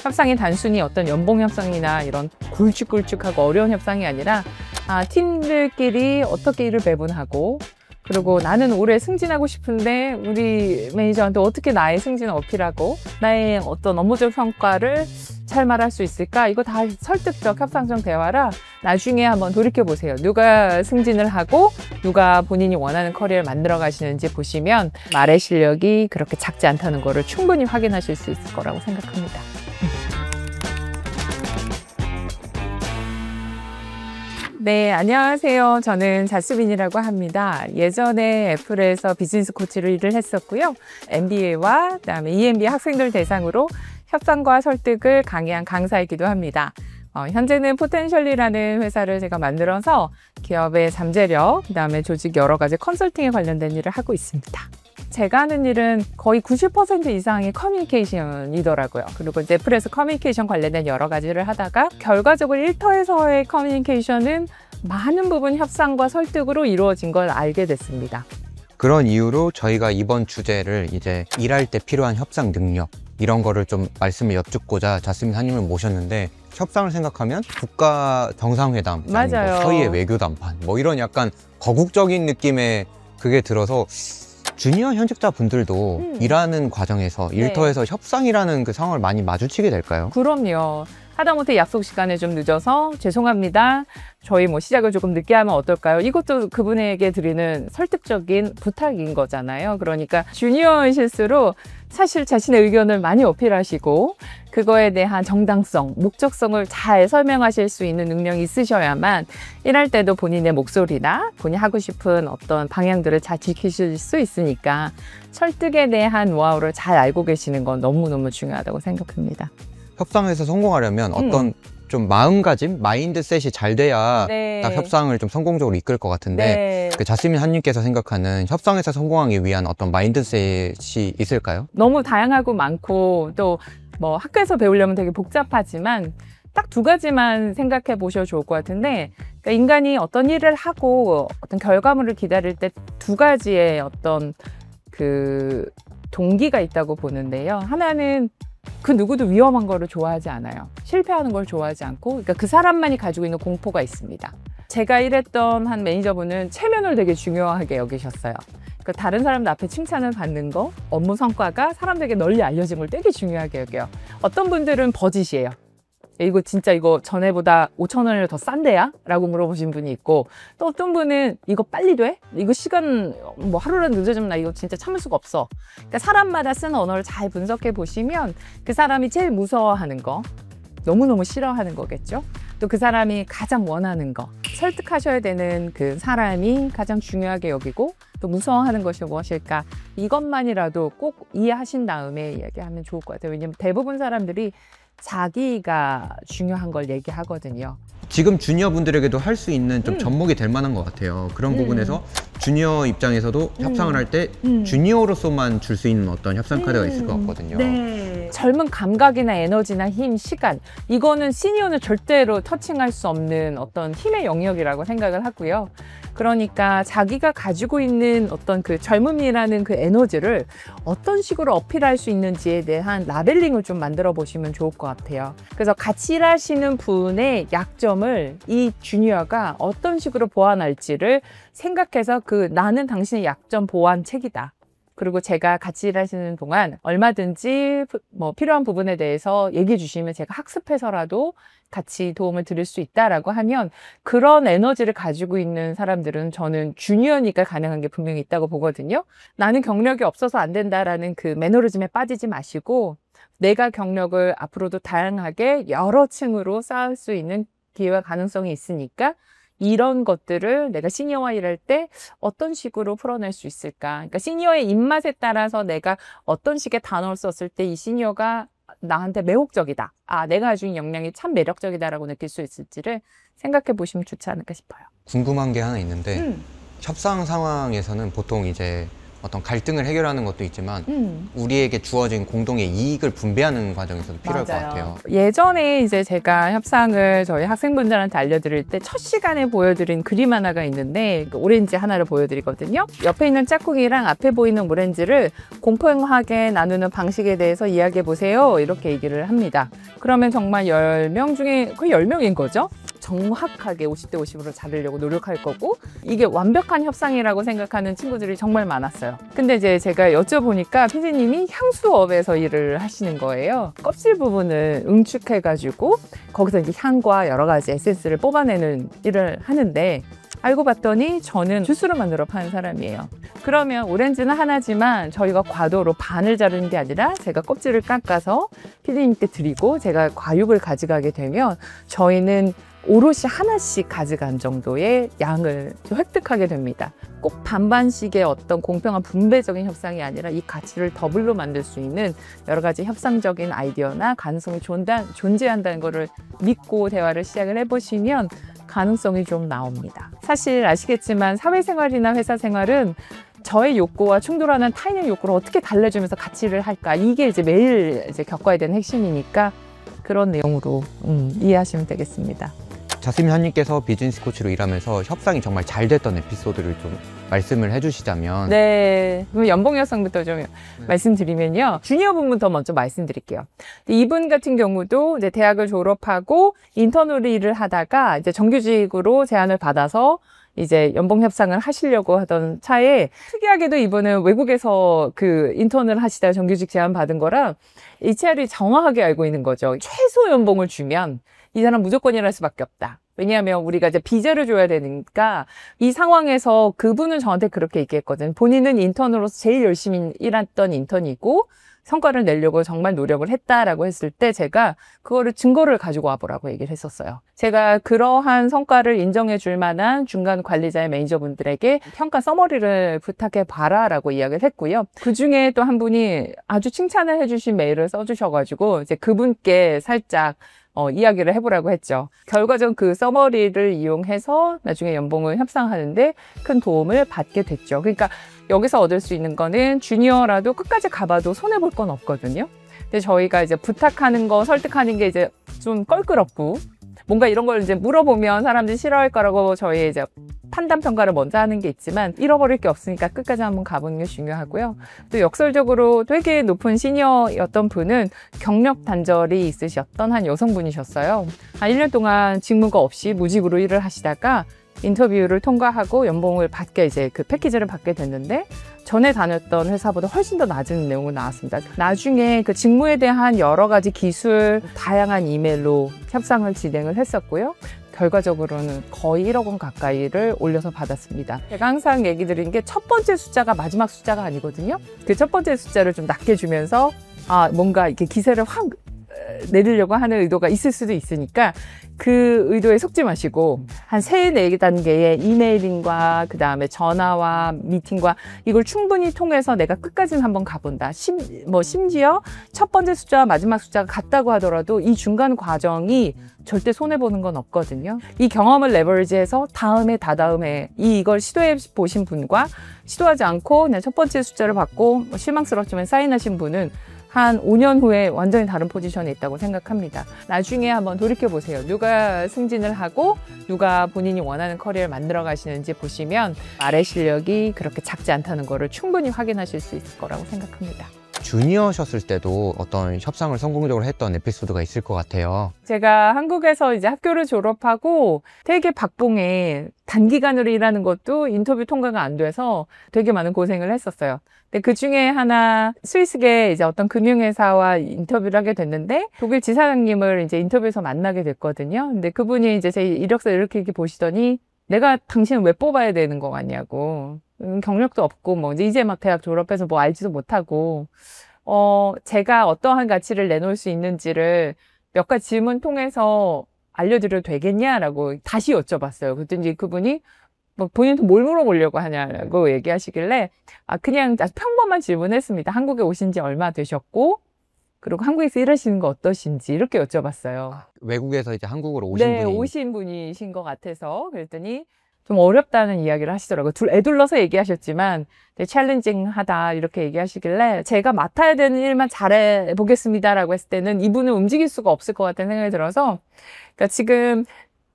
협상이 단순히 어떤 연봉 협상이나 이런 굵직굵직하고 어려운 협상이 아니라 팀들끼리 어떻게 일을 배분하고, 그리고 나는 올해 승진하고 싶은데 우리 매니저한테 어떻게 나의 승진을 어필하고 나의 어떤 업무적 성과를 잘 말할 수 있을까? 이거 다 설득적 협상적 대화라 나중에 한번 돌이켜보세요. 누가 승진을 하고 누가 본인이 원하는 커리어를 만들어 가시는지 보시면 말의 실력이 그렇게 작지 않다는 거를 충분히 확인하실 수 있을 거라고 생각합니다. 네, 안녕하세요. 저는 자스민이라고 합니다. 예전에 애플에서 비즈니스 코치로 일을 했었고요. MBA와 그다음에 EMBA 학생들 대상으로 협상과 설득을 강의한 강사이기도 합니다. 현재는 포텐셜리라는 회사를 제가 만들어서 기업의 잠재력, 그다음에 조직 여러 가지 컨설팅에 관련된 일을 하고 있습니다. 제가 하는 일은 거의 90% 이상이 커뮤니케이션이더라고요. 그리고 이제 애플에서 커뮤니케이션 관련된 여러 가지를 하다가 결과적으로 일터에서의 커뮤니케이션은 많은 부분 협상과 설득으로 이루어진 걸 알게 됐습니다. 그런 이유로 저희가 이번 주제를 이제 일할 때 필요한 협상 능력, 이런 거를 좀 말씀을 여쭙고자 자스민 한님을 모셨는데, 협상을 생각하면 국가 정상회담, 맞아요. 뭐 서희의 외교 담판, 뭐 이런 약간 거국적인 느낌의 그게 들어서 주니어 현직자 분들도 일하는 과정에서 일터에서 협상이라는 그 상황을 많이 마주치게 될까요? 그럼요. 하다못해 약속 시간에 좀 늦어서 죄송합니다. 저희 뭐 시작을 조금 늦게 하면 어떨까요? 이것도 그분에게 드리는 설득적인 부탁인 거잖아요. 그러니까 주니어이실수록 사실 자신의 의견을 많이 어필하시고 그거에 대한 정당성, 목적성을 잘 설명하실 수 있는 능력이 있으셔야만 일할 때도 본인의 목소리나 본인이 하고 싶은 어떤 방향들을 잘 지키실 수 있으니까 설득에 대한 노하우를 잘 알고 계시는 건 너무너무 중요하다고 생각합니다. 협상에서 성공하려면 어떤 좀 마음가짐, 마인드셋이 잘 돼야 네. 딱 협상을 좀 성공적으로 이끌 것 같은데, 네. 그 자스민 한님께서 생각하는 협상에서 성공하기 위한 어떤 마인드셋이 있을까요? 너무 다양하고 많고 또 뭐 학교에서 배우려면 되게 복잡하지만 딱 두 가지만 생각해 보셔도 좋을 것 같은데, 그러니까 인간이 어떤 일을 하고 어떤 결과물을 기다릴 때 두 가지의 어떤 그 동기가 있다고 보는데요. 하나는 그 누구도 위험한 거를 좋아하지 않아요. 실패하는 걸 좋아하지 않고, 그러니까 그 사람만이 가지고 있는 공포가 있습니다. 제가 일했던 한 매니저분은 체면을 되게 중요하게 여기셨어요. 그러니까 다른 사람들 앞에 칭찬을 받는 거, 업무 성과가 사람들에게 널리 알려진 걸 되게 중요하게 여겨요. 어떤 분들은 버짓이에요. 이거 진짜 이거 전에보다 5,000원이라도 더 싼데야? 라고 물어보신 분이 있고, 또 어떤 분은 이거 빨리 돼? 이거 시간 뭐 하루라도 늦어지면 나 이거 진짜 참을 수가 없어. 그러니까 사람마다 쓰는 언어를 잘 분석해 보시면 그 사람이 제일 무서워하는 거, 너무너무 싫어하는 거겠죠? 또 그 사람이 가장 원하는 거, 설득하셔야 되는 그 사람이 가장 중요하게 여기고 또 무서워하는 것이 무엇일까, 이것만이라도 꼭 이해하신 다음에 이야기하면 좋을 것 같아요. 왜냐면 대부분 사람들이 자기가 중요한 걸 얘기하거든요. 지금 주니어 분들에게도 할 수 있는 좀 접목이 될 만한 것 같아요. 그런 부분에서 주니어 입장에서도 협상을 할 때 주니어로서만 줄 수 있는 어떤 협상 카드가 있을 것 같거든요. 네. 젊은 감각이나 에너지나 힘, 시간, 이거는 시니어는 절대로 터칭할 수 없는 어떤 힘의 영역이라고 생각을 하고요. 그러니까 자기가 가지고 있는 어떤 그 젊음이라는 그 에너지를 어떤 식으로 어필할 수 있는지에 대한 라벨링을 좀 만들어 보시면 좋을 것 같아요. 그래서 같이 일하시는 분의 약점을 이 주니어가 어떤 식으로 보완할지를 생각해서 그 나는 당신의 약점 보완책이다. 그리고 제가 같이 일하시는 동안 얼마든지 뭐 필요한 부분에 대해서 얘기해 주시면 제가 학습해서라도 같이 도움을 드릴 수 있다라고 하면, 그런 에너지를 가지고 있는 사람들은 저는 주니어니까 가능한 게 분명히 있다고 보거든요. 나는 경력이 없어서 안 된다라는 그 매너리즘에 빠지지 마시고, 내가 경력을 앞으로도 다양하게 여러 층으로 쌓을 수 있는 기회와 가능성이 있으니까 이런 것들을 내가 시니어와 일할 때 어떤 식으로 풀어낼 수 있을까. 그러니까 시니어의 입맛에 따라서 내가 어떤 식의 단어를 썼을 때 이 시니어가 나한테 매혹적이다. 아, 내가 가지고 있는 역량이 참 매력적이다라고 느낄 수 있을지를 생각해 보시면 좋지 않을까 싶어요. 궁금한 게 하나 있는데, 협상 상황에서는 보통 이제 어떤 갈등을 해결하는 것도 있지만 우리에게 주어진 공동의 이익을 분배하는 과정에서도 필요할 것 같아요. 예전에 이제 제가 협상을 저희 학생분들한테 알려드릴 때 첫 시간에 보여드린 그림 하나가 있는데 오렌지 하나를 보여드리거든요. 옆에 있는 짝꿍이랑 앞에 보이는 오렌지를 공평하게 나누는 방식에 대해서 이야기해 보세요. 이렇게 얘기를 합니다. 그러면 정말 10명 중에 거의 10명인 거죠. 정확하게 50대 50으로 자르려고 노력할 거고, 이게 완벽한 협상이라고 생각하는 친구들이 정말 많았어요. 근데 이제 제가 여쭤보니까 PD님이 향수업에서 일을 하시는 거예요. 껍질 부분을 응축해가지고 거기서 이제 향과 여러 가지 에센스를 뽑아내는 일을 하는데, 알고 봤더니 저는 주스를 만들어 파는 사람이에요. 그러면 오렌지는 하나지만 저희가 과도로 반을 자르는 게 아니라 제가 껍질을 깎아서 PD님께 드리고 제가 과육을 가져가게 되면 저희는 오롯이 하나씩 가져간 정도의 양을 획득하게 됩니다. 꼭 반반씩의 어떤 공평한 분배적인 협상이 아니라 이 가치를 더블로 만들 수 있는 여러 가지 협상적인 아이디어나 가능성이 존재한다는 것을 믿고 대화를 시작을 해보시면 가능성이 좀 나옵니다. 사실 아시겠지만 사회생활이나 회사생활은 저의 욕구와 충돌하는 타인의 욕구를 어떻게 달래주면서 가치를 할까, 이게 이제 매일 이제 겪어야 되는 핵심이니까 그런 내용으로 이해하시면 되겠습니다. 자스민 한님께서 비즈니스 코치로 일하면서 협상이 정말 잘 됐던 에피소드를 좀 말씀을 해주시자면. 네, 그럼 연봉 협상부터 좀 말씀드리면요. 주니어 분부터 먼저 말씀드릴게요. 이분 같은 경우도 이제 대학을 졸업하고 인턴으로 일을 하다가 이제 정규직으로 제안을 받아서 이제 연봉 협상을 하시려고 하던 차에, 특이하게도 이분은 외국에서 그 인턴을 하시다가 정규직 제안 받은 거라 HR이 정확하게 알고 있는 거죠. 최소 연봉을 주면 이 사람 무조건 일할 수밖에 없다. 왜냐하면 우리가 이제 비자를 줘야 되니까. 이 상황에서 그분은 저한테 그렇게 얘기했거든요. 본인은 인턴으로서 제일 열심히 일했던 인턴이고 성과를 내려고 정말 노력을 했다라고 했을 때 제가 그거를 증거를 가지고 와보라고 얘기를 했었어요. 제가 그러한 성과를 인정해 줄 만한 중간 관리자의 매니저분들에게 평가 서머리를 부탁해 봐라라고 이야기를 했고요. 그 중에 또 한 분이 아주 칭찬을 해주신 메일을 써주셔가지고 이제 그분께 살짝 이야기를 해보라고 했죠. 결과적으로 그 서머리를 이용해서 나중에 연봉을 협상하는데 큰 도움을 받게 됐죠. 그러니까 여기서 얻을 수 있는 거는 주니어라도 끝까지 가봐도 손해볼 건 없거든요. 근데 저희가 이제 부탁하는 거, 설득하는 게 이제 좀 껄끄럽고, 뭔가 이런 걸 이제 물어보면 사람들이 싫어할 거라고 저희 이제 판단 평가를 먼저 하는 게 있지만, 잃어버릴 게 없으니까 끝까지 한번 가보는 게 중요하고요. 또 역설적으로 되게 높은 시니어였던 분은 경력 단절이 있으셨던 한 여성분이셨어요. 한 1년 동안 직무가 없이 무직으로 일을 하시다가 인터뷰를 통과하고 연봉을 받게, 이제 그 패키지를 받게 됐는데 전에 다녔던 회사보다 훨씬 더 낮은 내용이 나왔습니다. 나중에 그 직무에 대한 여러 가지 기술, 다양한 이메일로 협상을 진행을 했었고요. 결과적으로는 거의 1억 원 가까이를 올려서 받았습니다. 제가 항상 얘기 드린 게 첫 번째 숫자가 마지막 숫자가 아니거든요. 그 첫 번째 숫자를 좀 낮게 주면서 뭔가 이렇게 기세를 확 내리려고 하는 의도가 있을 수도 있으니까 그 의도에 속지 마시고 한 3-4단계의 이메일링과 그 다음에 전화와 미팅과 이걸 충분히 통해서 내가 끝까지는 한번 가본다. 심지어 첫 번째 숫자와 마지막 숫자가 같다고 하더라도 이 중간 과정이 절대 손해보는 건 없거든요. 이 경험을 레버리지해서 다다음에 이걸 시도해 보신 분과 시도하지 않고 그냥 첫 번째 숫자를 받고 실망스럽지만 사인하신 분은 한 5년 후에 완전히 다른 포지션에 있다고 생각합니다. 나중에 한번 돌이켜보세요. 누가 승진을 하고 누가 본인이 원하는 커리어를 만들어 가시는지 보시면 말의 실력이 그렇게 작지 않다는 거를 충분히 확인하실 수 있을 거라고 생각합니다. 주니어셨을 때도 어떤 협상을 성공적으로 했던 에피소드가 있을 것 같아요. 제가 한국에서 이제 학교를 졸업하고 되게 박봉에 단기간으로 일하는 것도 인터뷰 통과가 안 돼서 되게 많은 고생을 했었어요. 근데 그 중에 하나 스위스계 이제 어떤 금융회사와 인터뷰를 하게 됐는데 독일 지사장님을 이제 인터뷰에서 만나게 됐거든요. 근데 그분이 이제 제 이력서 이렇게 보시더니 내가 당신을 왜 뽑아야 되는 거 같냐고. 경력도 없고 뭐 이제 막 대학 졸업해서 뭐 알지도 못하고 제가 어떠한 가치를 내놓을 수 있는지를 몇 가지 질문 통해서 알려드려도 되겠냐라고 다시 여쭤봤어요. 그랬더니 그분이 뭐 본인도 뭘 물어보려고 하냐고 얘기하시길래 그냥 아주 평범한 질문했습니다. 한국에 오신 지 얼마 되셨고 그리고 한국에서 일하시는 거 어떠신지 이렇게 여쭤봤어요. 외국에서 이제 한국으로 오신 네, 분이. 오신 분이신 것 같아서 그랬더니 좀 어렵다는 이야기를 하시더라고요. 애둘러서 얘기하셨지만 되게 챌린징하다 이렇게 얘기하시길래 제가 맡아야 되는 일만 잘해보겠습니다라고 했을 때는 이분은 움직일 수가 없을 것 같다는 생각이 들어서 그러니까 지금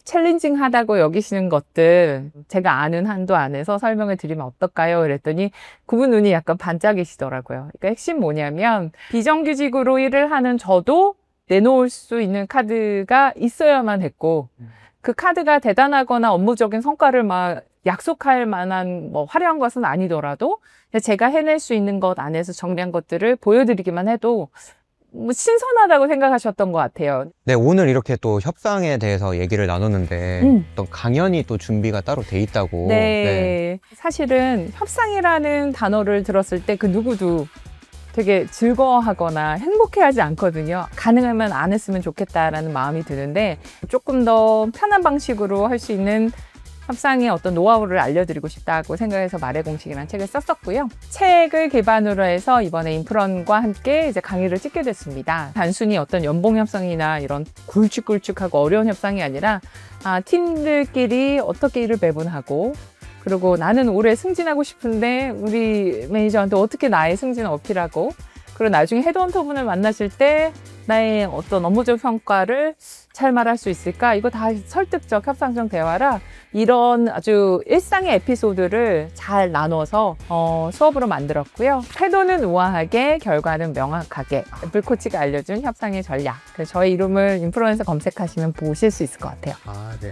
챌린징하다고 여기시는 것들 제가 아는 한도 안에서 설명을 드리면 어떨까요? 그랬더니 그분 눈이 약간 반짝이시더라고요. 그러니까 핵심 뭐냐면 비정규직으로 일을 하는 저도 내놓을 수 있는 카드가 있어야만 했고 그 카드가 대단하거나 업무적인 성과를 막 약속할 만한 뭐 화려한 것은 아니더라도 제가 해낼 수 있는 것 안에서 정리한 것들을 보여드리기만 해도 뭐 신선하다고 생각하셨던 것 같아요. 네, 오늘 이렇게 또 협상에 대해서 얘기를 나눴는데 또 강연이 또 준비가 따로 돼 있다고. 네. 사실은 협상이라는 단어를 들었을 때 그 누구도 되게 즐거워하거나 행복해하지 않거든요. 가능하면 안 했으면 좋겠다라는 마음이 드는데 조금 더 편한 방식으로 할 수 있는 협상의 어떤 노하우를 알려드리고 싶다고 생각해서 말의 공식이라는 책을 썼었고요. 책을 기반으로 해서 이번에 인프런과 함께 이제 강의를 찍게 됐습니다. 단순히 어떤 연봉 협상이나 이런 굵직굵직하고 어려운 협상이 아니라 팀들끼리 어떻게 일을 배분하고 그리고 나는 올해 승진하고 싶은데 우리 매니저한테 어떻게 나의 승진을 어필하고 그리고 나중에 헤드헌터분을 만나실 때 나의 어떤 업무적 성과를 잘 말할 수 있을까? 이거 다 설득적 협상적 대화라 이런 아주 일상의 에피소드를 잘 나눠서 수업으로 만들었고요. 태도는 우아하게, 결과는 명확하게 애플코치가 알려준 협상의 전략. 그래서 저의 이름을 인프루언서 검색하시면 보실 수 있을 것 같아요.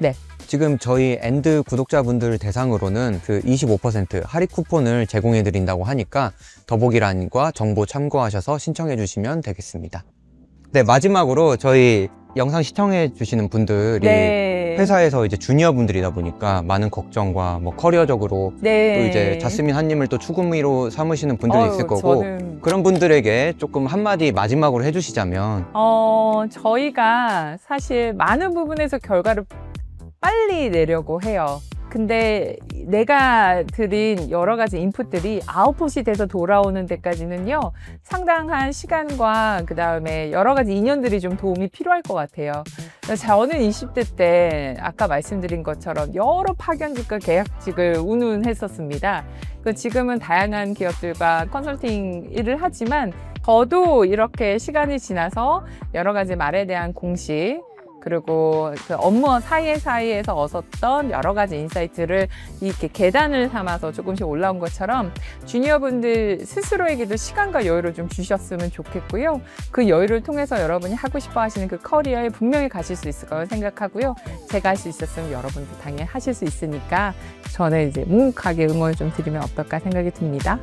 네. 지금 저희 엔드 구독자분들 대상으로는 그 25% 할인 쿠폰을 제공해 드린다고 하니까 더보기란과 정보 참고하셔서 신청해 주시면 되겠습니다. 네, 마지막으로 저희 영상 시청해 주시는 분들이 회사에서 이제 주니어 분들이다 보니까 많은 걱정과 뭐 커리어적으로 또 이제 자스민 한님을 또 추구미로 삼으시는 분들이 있을 거고 그런 분들에게 조금 한마디 마지막으로 해주시자면 저희가 사실 많은 부분에서 결과를 빨리 내려고 해요. 근데 내가 드린 여러 가지 인풋들이 아웃풋이 돼서 돌아오는 데까지는요 상당한 시간과 그 다음에 여러 가지 인연들이 좀 도움이 필요할 것 같아요. 저는 20대 때 아까 말씀드린 것처럼 여러 파견직과 계약직을 운운했었습니다. 지금은 다양한 기업들과 컨설팅 일을 하지만 저도 이렇게 시간이 지나서 여러 가지 말에 대한 공식 그리고 그 업무 사이에서 얻었던 여러 가지 인사이트를 이렇게 계단을 삼아서 조금씩 올라온 것처럼 주니어분들 스스로에게도 시간과 여유를 좀 주셨으면 좋겠고요. 그 여유를 통해서 여러분이 하고 싶어 하시는 그 커리어에 분명히 가실 수 있을 거라고 생각하고요. 제가 할 수 있었으면 여러분도 당연히 하실 수 있으니까 저는 이제 묵묵하게 응원을 좀 드리면 어떨까 생각이 듭니다.